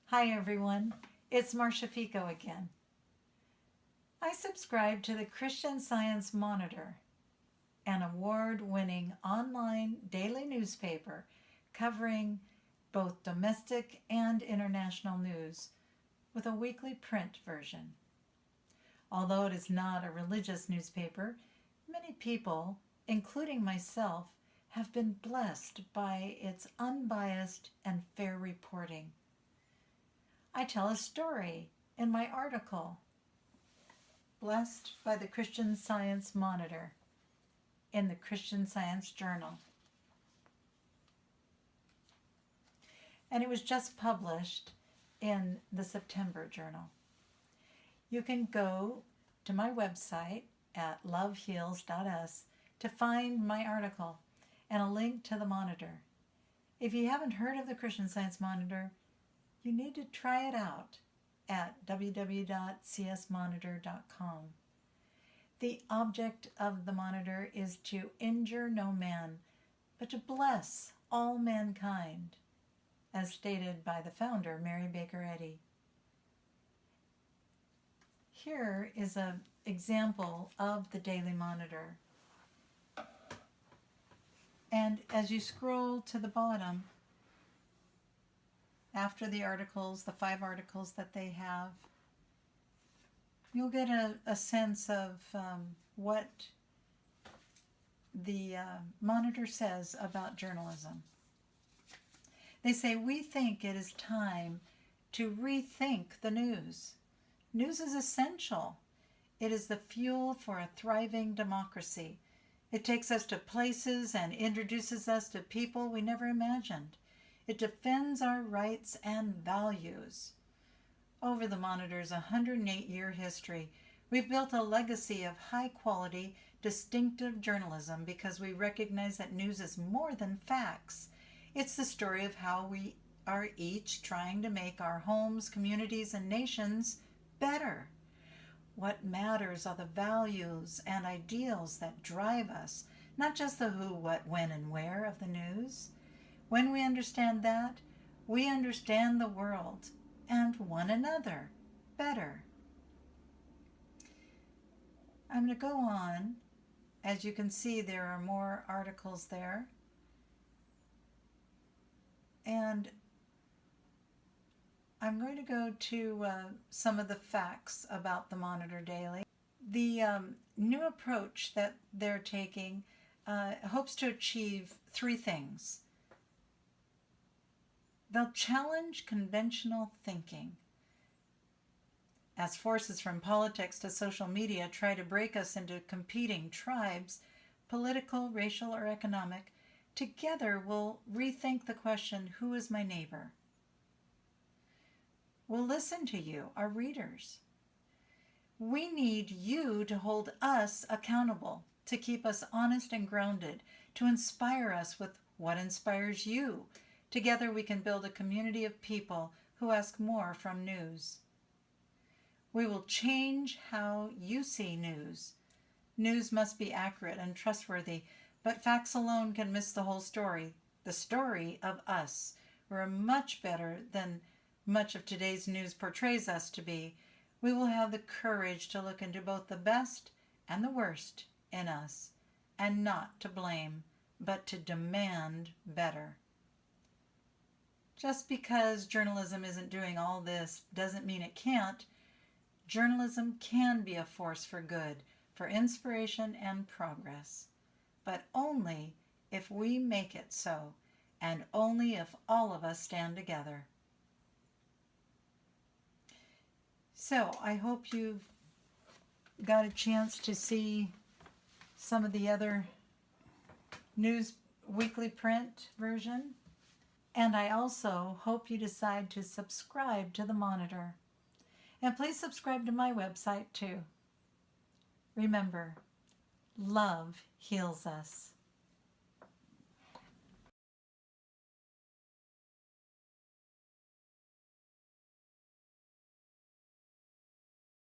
Hi everyone, it's Marsha Pecaut again. I subscribe to the Christian Science Monitor, an award-winning online daily newspaper covering both domestic and international news with a weekly print version. Although it is not a religious newspaper, many people, including myself, have been blessed by its unbiased and fair reporting. I tell a story in my article, Blessed by the Christian Science Monitor, in the Christian Science Journal. And it was just published in the September Journal. You can go to my website at loveheals.us to find my article and a link to the monitor. If you haven't heard of the Christian Science Monitor, you need to try it out at www.csmonitor.com. The object of the monitor is to injure no man, but to bless all mankind, as stated by the founder, Mary Baker Eddy. Here is an example of the daily monitor. And as you scroll to the bottom, after the articles, the 5 articles that they have, you'll get a sense of what the monitor says about journalism. They say, we think it is time to rethink the news. News is essential. It is the fuel for a thriving democracy. It takes us to places and introduces us to people we never imagined. It defends our rights and values. Over the monitor's 108-year history, we've built a legacy of high-quality, distinctive journalism because we recognize that news is more than facts. It's the story of how we are each trying to make our homes, communities, and nations better. What matters are the values and ideals that drive us, not just the who, what, when, and where of the news. When we understand that, we understand the world and one another better. I'm going to go on. As you can see, there are more articles there. And I'm going to go to some of the facts about the Monitor Daily. The new approach that they're taking hopes to achieve 3 things. They'll challenge conventional thinking. As forces from politics to social media try to break us into competing tribes, political, racial, or economic, together we'll rethink the question, who is my neighbor? We'll listen to you, our readers. We need you to hold us accountable, to keep us honest and grounded, to inspire us with what inspires you. Together we can build a community of people who ask more from news. We will change how you see news. News must be accurate and trustworthy, but facts alone can miss the whole story, the story of us. We're much better than much of today's news portrays us to be. We will have the courage to look into both the best and the worst in us, and not to blame, but to demand better. Just because journalism isn't doing all this doesn't mean it can't. Journalism can be a force for good, for inspiration and progress, but only if we make it so, and only if all of us stand together. So I hope you've got a chance to see some of the other news weekly print version. And I also hope you decide to subscribe to the Monitor. And please subscribe to my website too. Remember, love heals us.